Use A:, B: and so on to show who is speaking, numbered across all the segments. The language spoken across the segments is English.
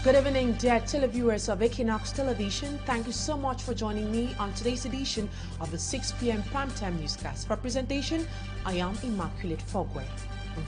A: Good evening, dear televiewers of Equinoxe Television. Thank you so much for joining me on today's edition of the 6 p.m. primetime newscast. For presentation, I am Immaculate Fogwe.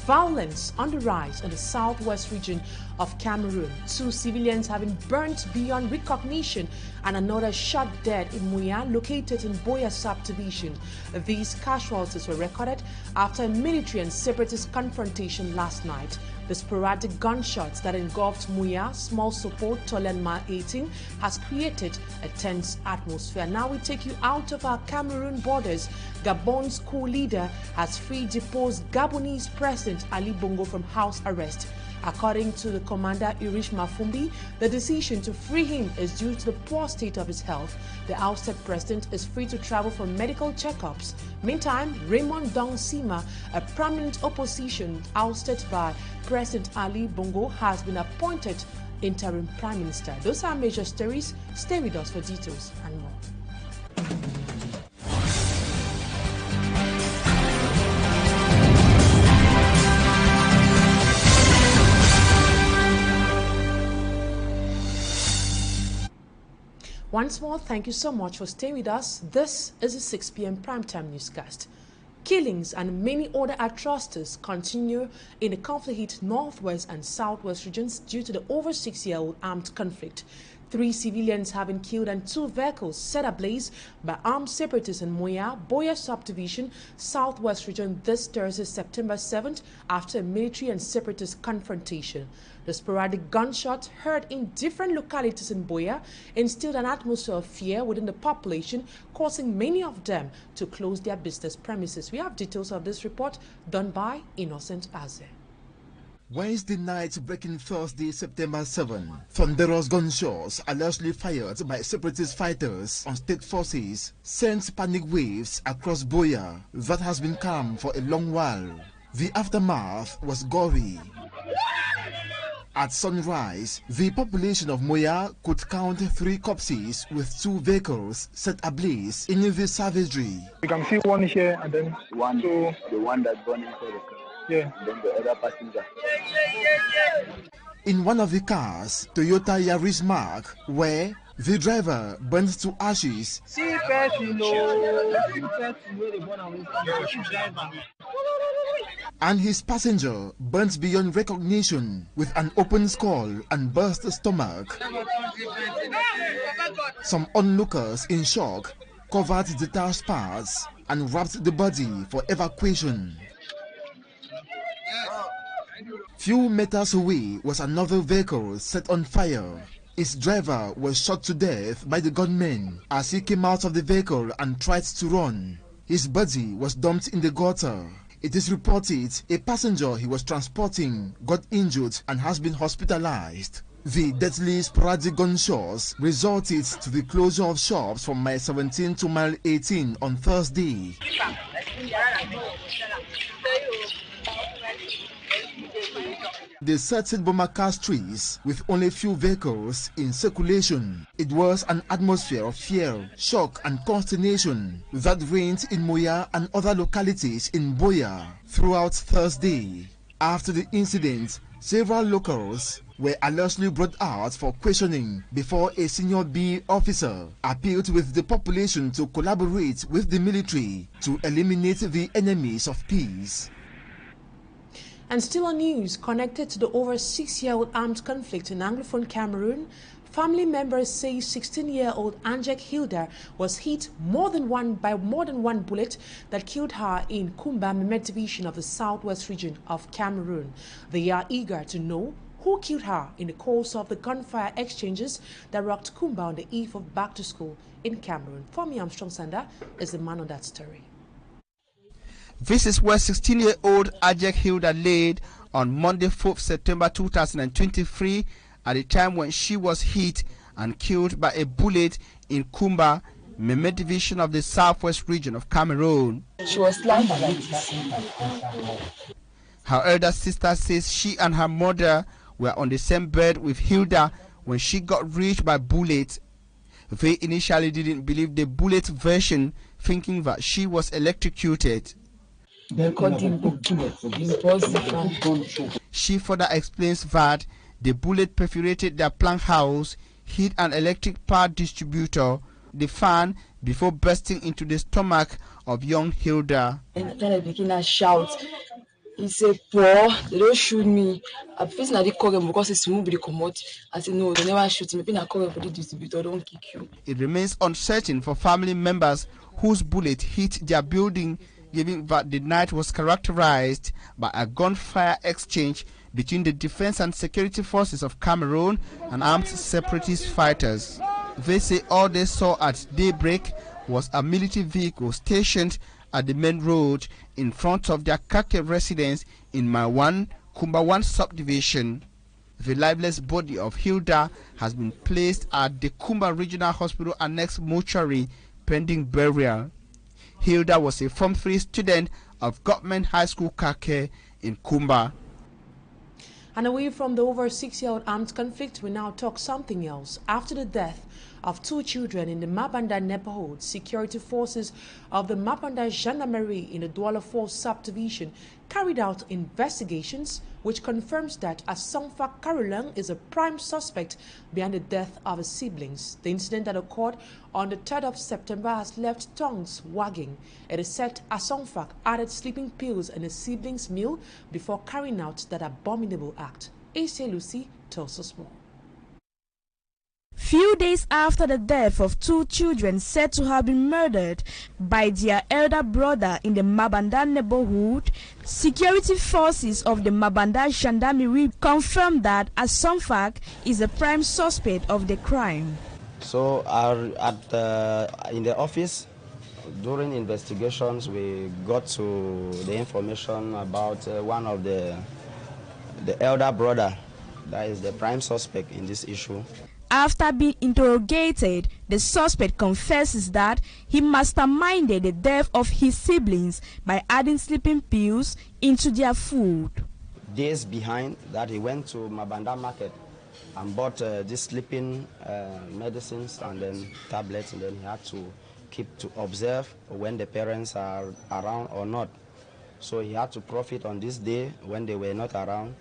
A: Violence on the rise in the southwest region of Cameroon. 2 civilians have been burnt beyond recognition and another shot dead in Muya, located in Boya subdivision. These casualties were recorded after a military and separatist confrontation last night. The sporadic gunshots that engulfed Muya, small support, Tolenma 18, has created a tense atmosphere. Now we take you out of our Cameroon borders. Gabon's coup leader has freed deposed Gabonese President Ali Bongo from house arrest. According to the commander Irish Mafumbi, the decision to free him is due to the poor state of his health. The ousted president is free to travel for medical checkups. Meantime, Raymond Dong Sima, a prominent opposition ousted by President Ali Bongo, has been appointed interim prime minister. Those are major stories. Stay with us for details and more. Once more, thank you so much for staying with us. This is a 6 p.m. primetime newscast. Killings and many other atrocities continue in the conflict northwest and southwest regions due to the over 6-year-old armed conflict. 3 civilians have been killed and 2 vehicles set ablaze by armed separatists in Moya, Boya subdivision, southwest region this Thursday, September 7th, after a military and separatist confrontation. The sporadic gunshots heard in different localities in Boya instilled an atmosphere of fear within the population, causing many of them to close their business premises. We have details of this report done by Innocent Aze.
B: Wednesday night breaking Thursday, September 7, thunderous gunshots allegedly fired by separatist fighters on state forces sent panic waves across Boya that has been calm for a long while. The aftermath was gory. At sunrise, the population of Moya could count 3 corpses with 2 vehicles set ablaze in the savagery.
C: You can see one here and then
D: the one that burned inside the car.
C: Yeah.
D: And then the other passenger.
B: In one of the cars, Toyota Yaris Mark, where the driver burned to ashes. And his passenger burnt beyond recognition with an open skull and burst stomach. Some onlookers in shock covered detached parts and wrapped the body for evacuation. Few meters away was another vehicle set on fire. Its driver was shot to death by the gunmen as he came out of the vehicle and tried to run. His body was dumped in the gutter. It is reported a passenger he was transporting got injured and has been hospitalized. The deadly sporadic gunshots resulted to the closure of shops from mile 17 to mile 18 on Thursday. They settled Bomaka streets with only few vehicles in circulation. It was an atmosphere of fear, shock and consternation that reigned in Moya and other localities in Boya throughout Thursday. After the incident, several locals were allegedly brought out for questioning before a senior B officer appealed with the population to collaborate with the military to eliminate the enemies of peace.
A: And still on news connected to the over 6-year-old armed conflict in Anglophone Cameroon, family members say 16-year-old Angek Hilda was hit by more than one bullet that killed her in Kumba, Memet division of the southwest region of Cameroon. They are eager to know who killed her in the course of the gunfire exchanges that rocked Kumba on the eve of back to school in Cameroon. Femi Armstrong Sanda is the man on that story.
E: This is where 16-year-old Angek Hilda laid on Monday, 4th September 2023, at the time when she was hit and killed by a bullet in Kumba, Memet division of the southwest region of Cameroon.
F: She was lying like this.
E: Her elder sister says she and her mother were on the same bed with Hilda when she got reached by bullets. They initially didn't believe the bullet version, thinking that she was electrocuted. She further explains that The bullet perforated their plank house, hit an electric power distributor, the fan, before bursting into the stomach of young Hilda.
F: And then I begin to shout. He said, "Poor, they don't shoot me. I face na the call because it's moved the commode." I said, "No, they never shoot me. I call for the distributor, don't kick you."
E: It remains uncertain for family members whose bullet hit their building, given that the night was characterized by a gunfire exchange between the defense and security forces of Cameroon and armed separatist fighters. They say all they saw at daybreak was a military vehicle stationed at the main road in front of their Kake residence in my Kumba 1 subdivision. The lifeless body of Hilda has been placed at the Kumba Regional Hospital Annex mortuary pending burial. Hilda was a Form 3 student of Government High School Kake in Kumba.
A: And away from the over 6-year-old armed conflict, we now talk something else. After the death of 2 children in the Mabanda neighborhood, security forces of the Mabanda Gendarmerie in the Douala 4 subdivision carried out investigations which confirms that Asongfa Karulang is a prime suspect behind the death of his siblings. The incident that occurred on the 3rd of September has left tongues wagging. It is said Asongfa added sleeping pills in his siblings' meal before carrying out that abominable act. A.C. Lucy tells us more.
G: Few days after the death of 2 children said to have been murdered by their elder brother in the Mabanda neighborhood, security forces of the Mabanda Gendarmerie confirmed that Asongfa is a prime suspect of the crime.
H: So in the office, during investigations, we got to the information about one of the elder brother that is the prime suspect in this issue.
G: After being interrogated, the suspect confesses that he masterminded the death of his siblings by adding sleeping pills into their food.
H: Days behind that, he went to Mabanda market and bought these sleeping medicines and then tablets, and then he had to keep to observe when the parents are around or not. So he had to profit on this day when they were not around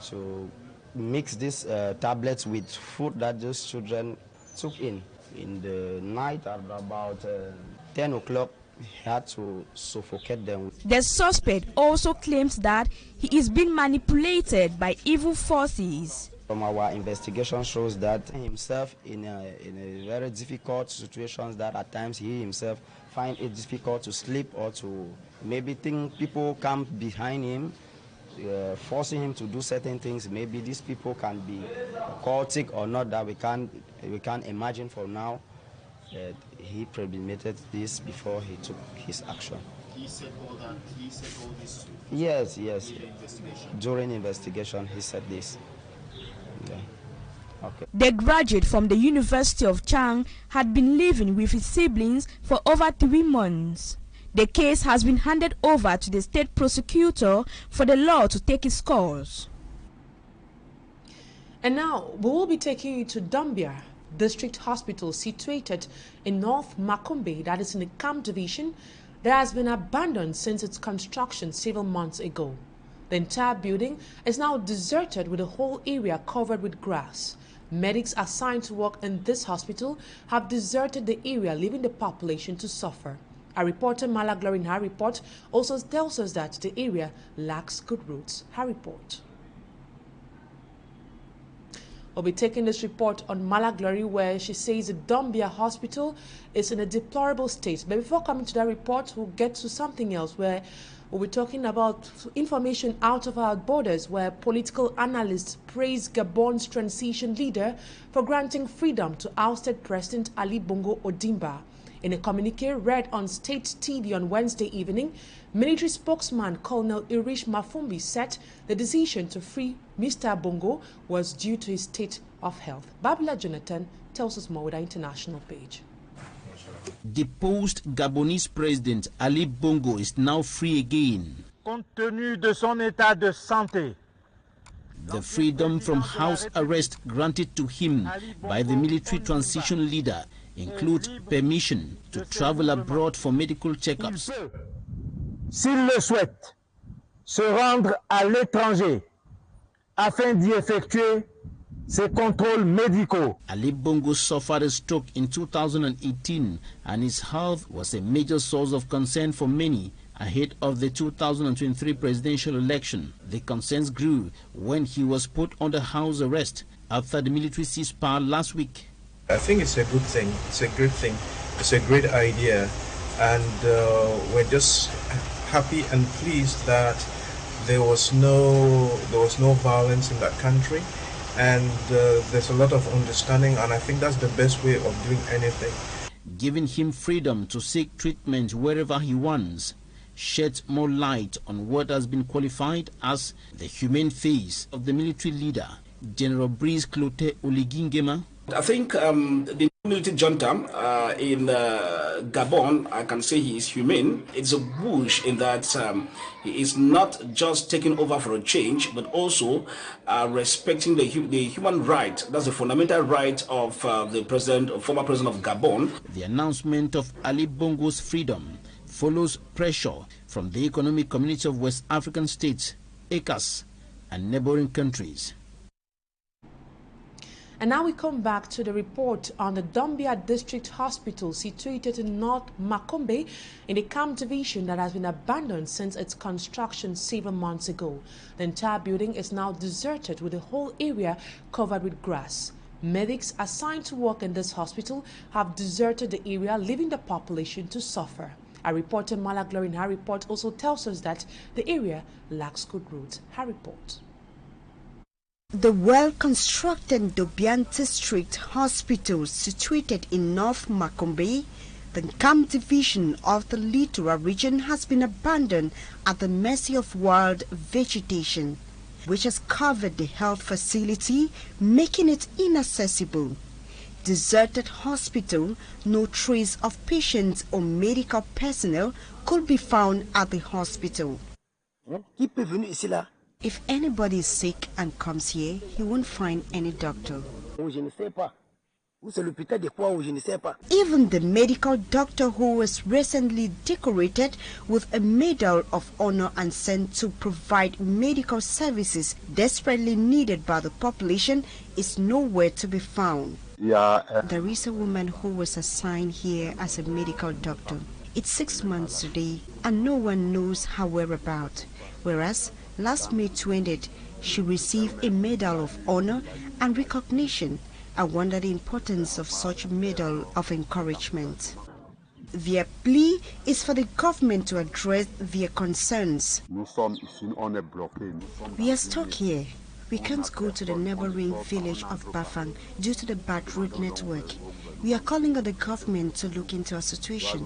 H: to mix these tablets with food that those children took in the night at about 10 o'clock. He had to suffocate them.
G: The suspect also claims that he is being manipulated by evil forces.
H: From our investigation shows that himself in a very difficult situations that at times he himself find it difficult to sleep or to maybe think people come behind him, forcing him to do certain things. Maybe these people can be cultic or not, that we can't imagine for now. He premeditated this before he took his action.
I: He said all that. He said all this.
H: Yes. During investigation, he said this. Yeah. Okay.
G: The graduate from the University of Chang had been living with his siblings for over 3 months. The case has been handed over to the state prosecutor for the law to take its course.
A: And now we will be taking you to Dbia District Hospital, situated in North Makumbe, that is in the Camp Division, that has been abandoned since its construction several months ago. The entire building is now deserted, with the whole area covered with grass. Medics assigned to work in this hospital have deserted the area, leaving the population to suffer. Our reporter Mala Glory in her report also tells us that the area lacks good roads. Her report. We'll be taking this report on Mala Glory, where she says the Dbia hospital is in a deplorable state. But before coming to that report, we'll get to something else, where we'll be talking about information out of our borders, where political analysts praise Gabon's transition leader for granting freedom to ousted President Ali Bongo Ondimba. In a communique read on state TV on Wednesday evening, military spokesman Colonel Irish Mafumbi said the decision to free Mr. Bongo was due to his state of health. Babila Jonathan tells us more with our international page.
J: Deposed Gabonese President Ali Bongo is now free again.
K: Compte tenu de son état de santé,
J: the freedom from house arrest granted to him by the military transition leader include permission to travel abroad for medical checkups.
K: S'il le souhaite, se rendre à l'étranger afin d'y effectuer ces contrôles médicaux.
J: Ali Bongo suffered a stroke in 2018 and his health was a major source of concern for many ahead of the 2023 presidential election. The concerns grew when he was put under house arrest after the military seized power last week.
L: I think it's a good thing. It's a great thing. It's a great idea. And we're just happy and pleased that there was no violence in that country, and there's a lot of understanding, and I think that's the best way of doing anything.
J: Giving him freedom to seek treatment wherever he wants sheds more light on what has been qualified as the humane face of the military leader, General Brice Clotaire Oligingema.
M: I think the military junta in Gabon, I can say he is humane. It's a bush in that he is not just taking over for a change, but also respecting the human right. That's the fundamental right of the president, former president of Gabon.
J: The announcement of Ali Bongo's freedom follows pressure from the Economic Community of West African States, ECAS, and neighboring countries.
A: And now we come back to the report on the Dbia District Hospital situated in North Makombe in the Camp Division that has been abandoned since its construction 7 months ago. The entire building is now deserted with the whole area covered with grass. Medics assigned to work in this hospital have deserted the area, leaving the population to suffer. Our reporter Mala Glory in her report also tells us that the area lacks good roads. Her report.
N: The well-constructed Dbia District Hospital, situated in North Makombe, the Camp Division of the Littoral region, has been abandoned at the mercy of wild vegetation, which has covered the health facility, making it inaccessible. Deserted hospital, no trace of patients or medical personnel could be found at the hospital. If anybody is sick and comes here, he won't find any doctor. Even the medical doctor, who was recently decorated with a Medal of Honor and sent to provide medical services desperately needed by the population, is nowhere to be found. There is a woman who was assigned here as a medical doctor. It's 6 months today and no one knows her whereabouts, whereas last May 20th, she received a Medal of Honor and recognition. I wonder the importance of such medal of encouragement. Their plea is for the government to address their concerns. We are stuck here. We can't go to the neighboring village of Bafang due to the bad road network. We are calling on the government to look into our situation.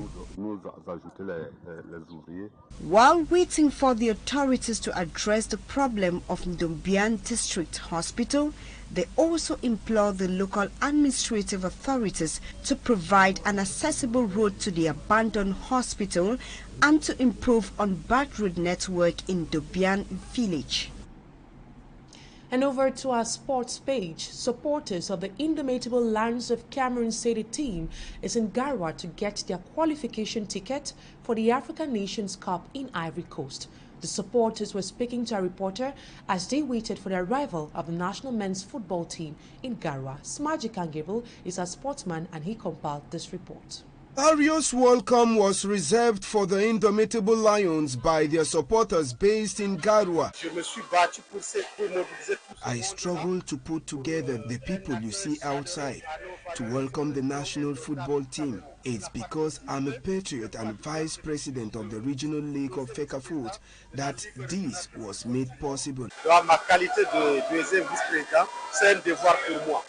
N: While waiting for the authorities to address the problem of Dbia District Hospital, they also implore the local administrative authorities to provide an accessible road to the abandoned hospital and to improve on bad road network in Dbia village.
A: And over to our sports page. Supporters of the indomitable Lions of Cameroon City team is in Garwa to get their qualification ticket for the African Nations Cup in Ivory Coast. The supporters were speaking to a reporter as they waited for the arrival of the national men's football team in Garwa. Smaji Kangable is a sportsman and he compiled this report.
O: Arios' welcome was reserved for the indomitable Lions by their supporters based in Garwa. I struggled to put together the people you see outside to welcome the national football team. It's because I'm a patriot and vice president of the regional league of Fecafoot that this was made possible.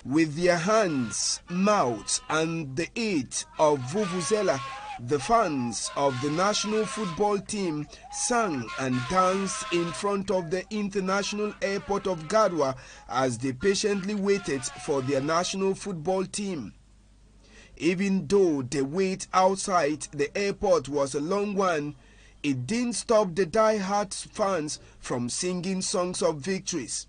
O: With their hands, mouths and the aid of Vuvuzela, the fans of the national football team sang and danced in front of the international airport of Garwa as they patiently waited for their national football team. Even though the wait outside the airport was a long one, it didn't stop the die-hard fans from singing songs of victories.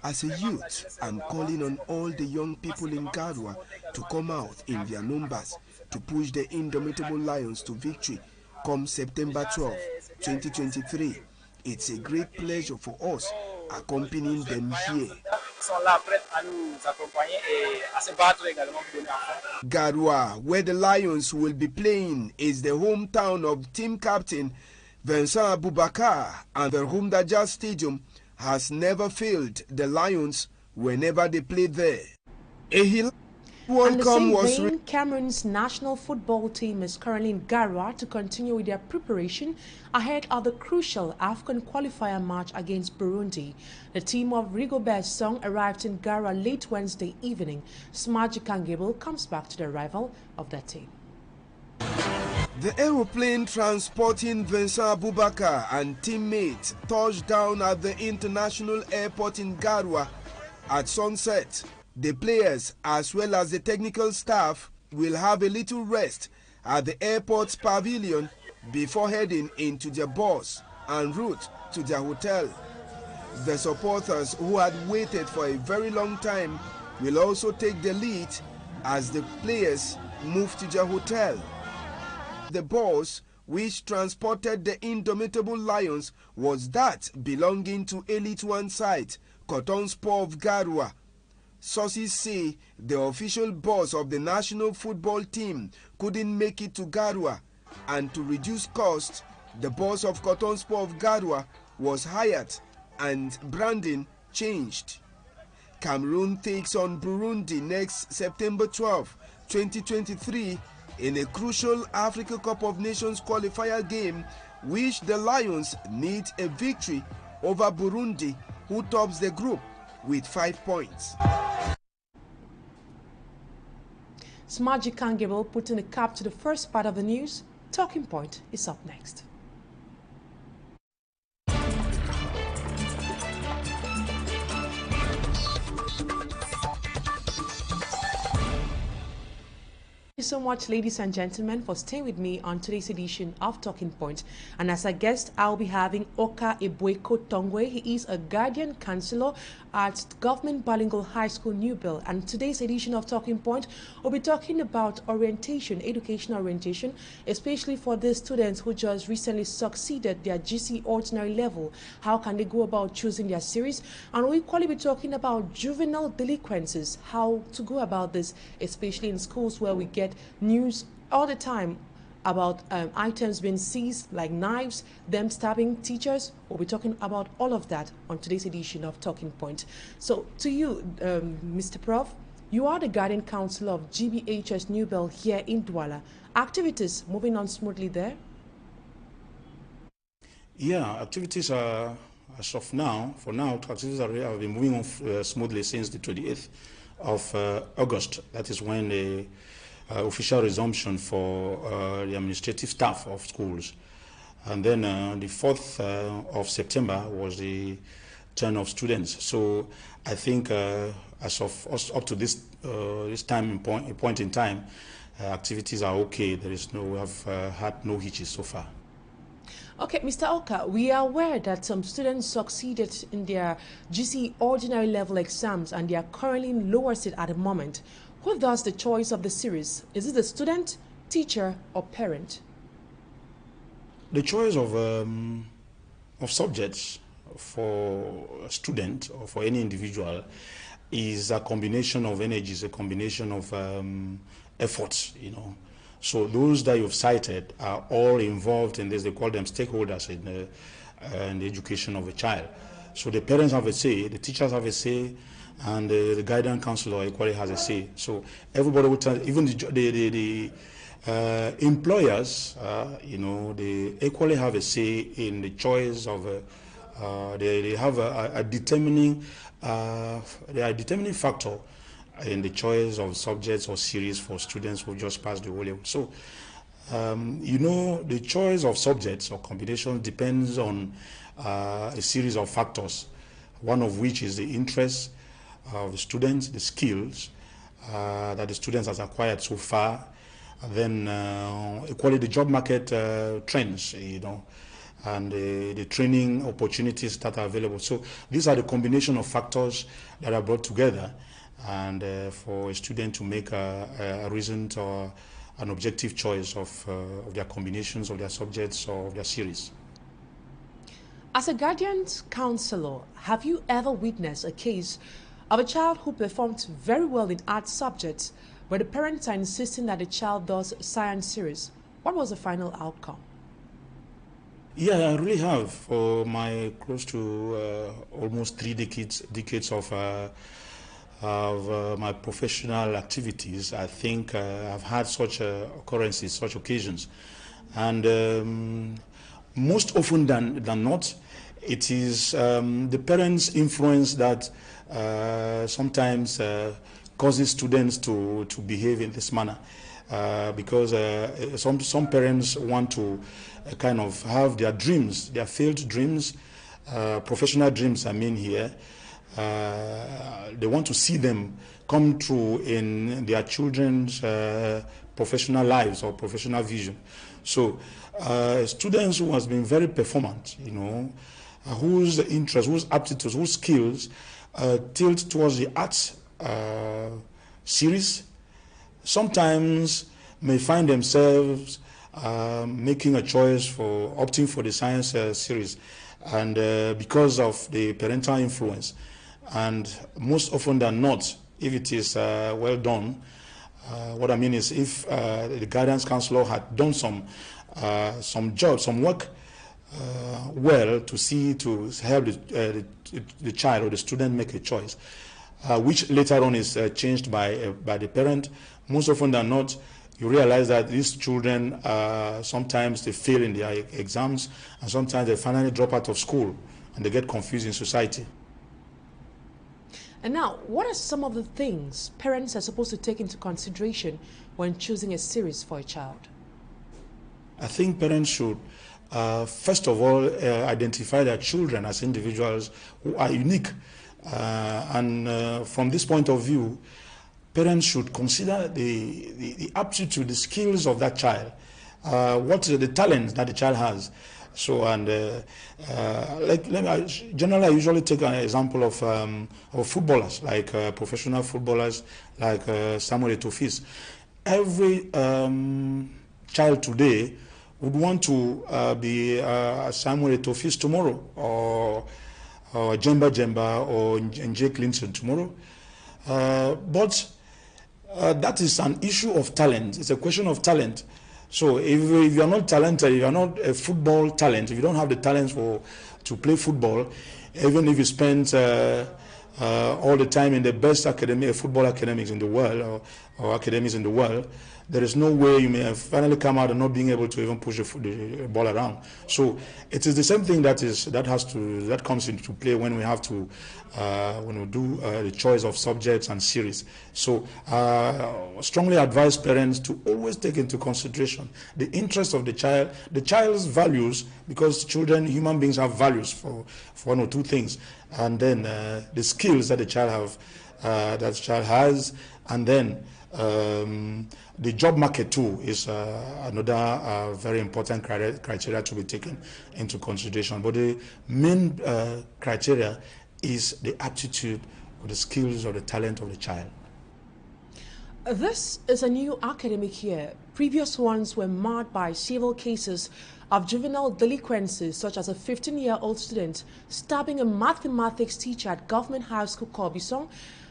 O: As a youth, I'm calling on all the young people in Garwa to come out in their numbers to push the indomitable Lions to victory come September 12, 2023. It's a great pleasure for us accompanying them here.
P: sont là prêts à nous accompagner et à se battre également pour donner à fond.
O: Garoua, where the Lions will be playing, is the hometown of team captain Vincent Aboubakar, and the Rumdaja Stadium has never failed the Lions whenever they play there.
A: And the same vein, Cameroon's national football team is currently in Garoua to continue with their preparation ahead of the crucial AFCON qualifier match against Burundi. The team of Rigobert Song arrived in Garoua late Wednesday evening. Smaji Kangable comes back to the rival of that team.
O: The aeroplane transporting Vincent Aboubakar and teammates touched down at the international airport in Garoua at sunset. The players, as well as the technical staff, will have a little rest at the airport's pavilion before heading into their bus en route to their hotel. The supporters, who had waited for a very long time, will also take the lead as the players move to their hotel. The bus, which transported the indomitable Lions, was that belonging to Elite One side, Cotton Sport of Garoua. Sources say the official bus of the national football team couldn't make it to Garoua, and to reduce cost, the bus of Cotton Sport of Garoua was hired and branding changed. Cameroon takes on Burundi next September 12, 2023 in a crucial Africa Cup of Nations qualifier game, which the Lions need a victory over Burundi, who tops the group with 5 points.
A: Smaji Kangable putting a cap to the first part of the news. Talking Point is up next. Thank you so much, ladies and gentlemen, for staying with me on today's edition of Talking Point. And as a guest, I'll be having Oka Ebueko Tongwe. He is a guardian counselor at Government Bilingual High School, Newbill. And today's edition of Talking Point, we'll be talking about orientation, educational orientation, especially for the students who just recently succeeded their GC ordinary level. How can they go about choosing their series? And we'll equally be talking about juvenile delinquencies, how to go about this, especially in schools where we get news all the time about items being seized like knives, them stabbing teachers. We'll be talking about all of that on today's edition of Talking Point. So to you, Mr. Prof, you are the guardian counselor of GBHS Newbill here in Douala. Activities moving on smoothly there?
M: Yeah, activities are, as of now, activities have been moving on smoothly since the 28th of August. That is when the official resumption for the administrative staff of schools. And then the 4th of September was the turn of students. So I think as of up to this point in time, activities are okay. We have had no hitches so far.
A: Okay, Mr. Oka, we are aware that some students succeeded in their GC ordinary level exams and they are currently in lower state at the moment. Who does the choice of the series? Is it the student, teacher, or parent?
M: The choice of subjects for a student or for any individual is a combination of energies, a combination of efforts, you know. So those that you've cited are all involved in this. They call them stakeholders in the education of a child. So the parents have a say, the teachers have a say, and the guidance counselor equally has a say. So everybody would tell, even the employers, you know, they equally have a say in the choice of. They have a determining factor in the choice of subjects or series for students who just passed the O-level. So, you know, the choice of subjects or combination depends on a series of factors, one of which is the interest of the students, the skills that the students has acquired so far, and then equally the job market trends, you know, and the training opportunities that are available. So these are the combination of factors that are brought together and for a student to make a reasoned or an objective choice of their combinations of their subjects or of their series.
A: As a guardian counselor, have you ever witnessed a case of a child who performed very well in art subjects, but the parents are insisting that the child does science series. What was the final outcome?
Q: Yeah, I really have. For my close to almost 3 decades of my professional activities, I think I've had such occurrences, such occasions. And most often than not, it is the parents' influence that sometimes causes students to behave in this manner. Because some parents want to kind of have their dreams, their failed dreams, professional dreams I mean here, they want to see them come true in their children's professional lives or professional vision. So students who has been very performant, you know, whose interest, whose aptitudes, whose skills tilt towards the arts series, sometimes may find themselves making a choice for opting for the science series, and because of the parental influence. And most often than not, if it is well done, what I mean is if the guidance counselor had done some job, some work well to help the child or the student make a choice, which later on is changed by the parent. Most often than not, you realize that these children sometimes they fail in their exams, and sometimes they finally drop out of school and they get confused in society.
A: And now, what are some of the things parents are supposed to take into consideration when choosing a series for a child?
Q: I think parents should first of all identify their children as individuals who are unique, and from this point of view, parents should consider the aptitude, the skills of that child, what is the talent that the child has. So, and generally, I usually take an example of footballers, like professional footballers, like Samuel Eto'o. Every child today would want to be Samuel Eto'o tomorrow, or Jemba or Nje Clinton tomorrow. But that is an issue of talent. It's a question of talent. So if you're not talented, if you're not a football talent, if you don't have the talent to play football, even if you spend all the time in the best football academies in the world, or academies in the world, there is no way you may finally come out and not being able to even push the ball around. So it is the same thing that comes into play when we have to when we do the choice of subjects and series. So strongly advise parents to always take into consideration the interest of the child, the child's values, because children, human beings, have values for one or two things, and then the skills that the child has, and then the job market too is another very important criteria to be taken into consideration. But the main criteria is the aptitude or the skills or the talent of the child.
A: This is a new academic year. Previous ones were marred by several cases of juvenile delinquencies, such as a 15-year-old student stabbing a mathematics teacher at Government High School, Korbisong.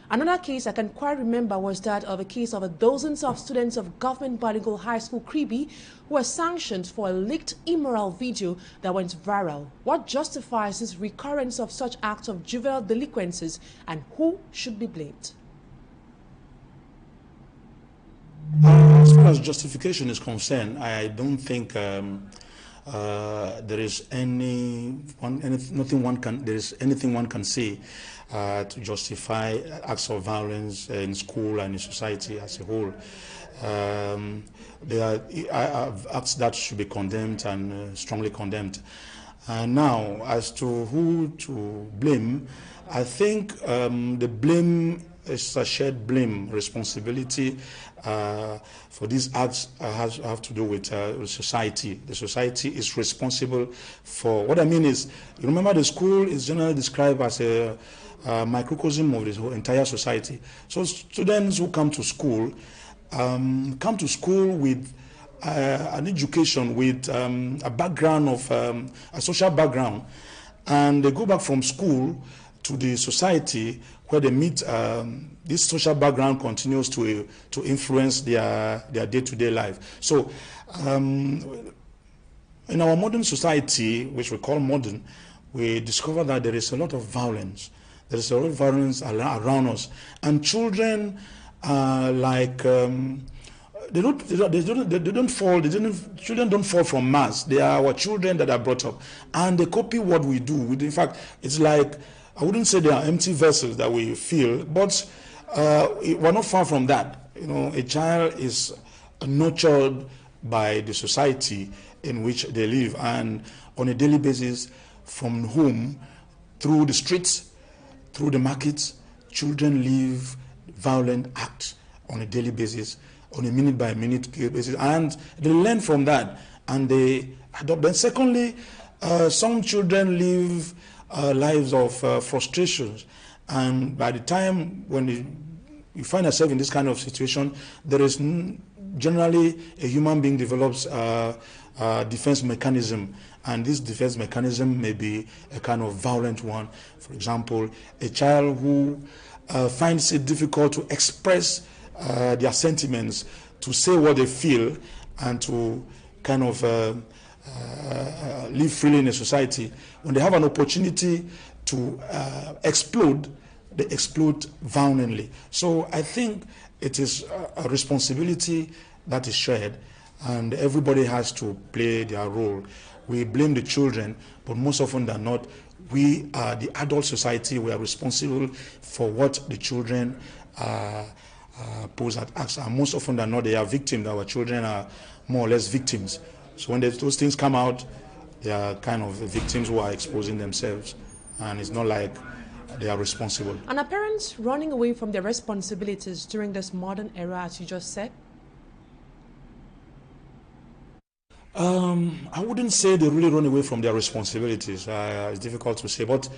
A: Another case I can quite remember was that of a case of dozens of students of Government Bilingual High School, Kribi, who were sanctioned for a leaked immoral video that went viral. What justifies this recurrence of such acts of juvenile delinquencies, and who should be blamed?
Q: As far as justification is concerned, I don't think there is anything one can say to justify acts of violence in school and in society as a whole. There are acts that should be condemned and strongly condemned. Now, as to who to blame, I think the blame is a shared blame. Responsibility for these acts have to do with society. The society is responsible for, what I mean is, you remember the school is generally described as a microcosm of the whole entire society. So students who come to school with an education, with a background of a social background, and they go back from school to the society where they meet. This social background continues to influence their day-to-day life. So in our modern society, which we call modern, we discover that there is a lot of violence. There is a lot of violence around us, and children children don't fall from Mars. They are our children that are brought up, and they copy what we do. In fact, it's like, I wouldn't say they are empty vessels that we fill, but we're not far from that. You know, a child is nurtured by the society in which they live, and on a daily basis, from home, through the streets, through the markets, children live violent acts on a daily basis, on a minute-by-minute basis, and they learn from that, and they adopt. Then secondly, some children live lives of frustrations, and by the time when you find yourself in this kind of situation, there is generally a human being develops defense mechanism, and this defense mechanism may be a kind of violent one. For example, a child who finds it difficult to express their sentiments, to say what they feel, and to kind of live freely in a society. When they have an opportunity to explode, they explode violently. So I think it is a responsibility that is shared, and everybody has to play their role. We blame the children, but most often than not, we are the adult society. We are responsible for what the children pose at us, and most often than not, they are victims. Our children are more or less victims. So when those things come out, they are kind of the victims who are exposing themselves, and it's not like they are responsible.
A: And are parents running away from their responsibilities during this modern era, as you just said?
Q: I wouldn't say they really run away from their responsibilities. It's difficult to say, but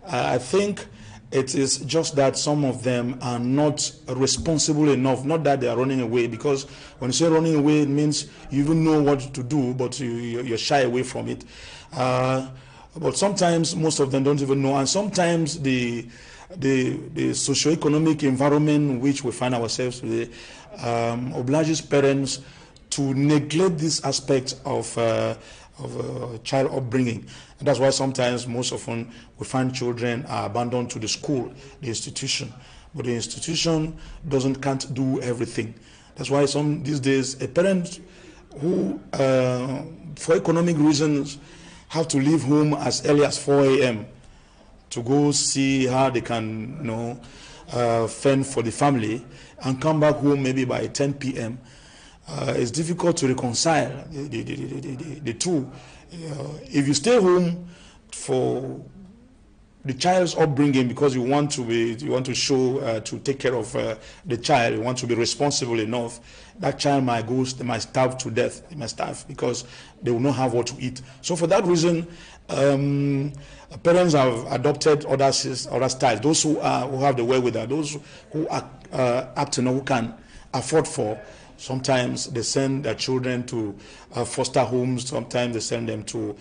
Q: I think it is just that some of them are not responsible enough. Not that they are running away, because when you say running away, it means you even know what to do, but you're shy away from it. But sometimes most of them don't even know, and sometimes the socio-economic environment in which we find ourselves today obliges parents to neglect this aspect of child upbringing. And that's why sometimes, most often, we find children are abandoned to the school, the institution. But the institution can't do everything. That's why these days, a parent who, for economic reasons, have to leave home as early as 4 a.m. to go see how they can, fend for the family, and come back home maybe by 10 p.m. It's difficult to reconcile the two. If you stay home for the child's upbringing because you want to show to take care of the child, you want to be responsible enough, that child they might starve to death. They might starve because they will not have what to eat. So for that reason, parents have adopted other styles. Those who have the wherewithal, those who are up to know, who can afford for. Sometimes they send their children to foster homes. Sometimes they send them to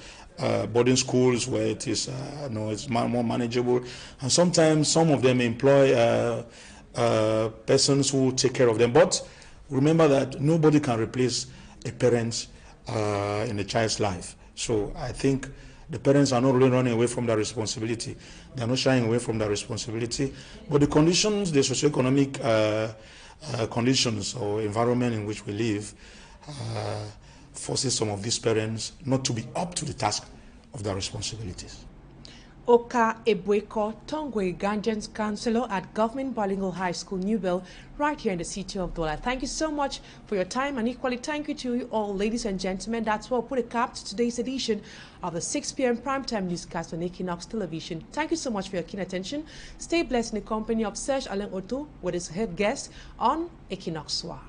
Q: boarding schools where it is, it's more manageable. And sometimes some of them employ persons who take care of them. But remember that nobody can replace a parent in a child's life. So I think the parents are not really running away from their responsibility. They are not shying away from their responsibility. But the conditions, the socioeconomic conditions or environment in which we live forces some of these parents not to be up to the task of their responsibilities.
A: Oka Ebweko Tongwe, Ganjan's counselor at Government Bilingual High School, Newville, right here in the city of Douala. Thank you so much for your time, and equally thank you to you all, ladies and gentlemen. That's what put a cap to today's edition of the 6 p.m. primetime newscast on Equinoxe Television. Thank you so much for your keen attention. Stay blessed in the company of Serge Alain Otto with his head guest on Equinoxe Soir.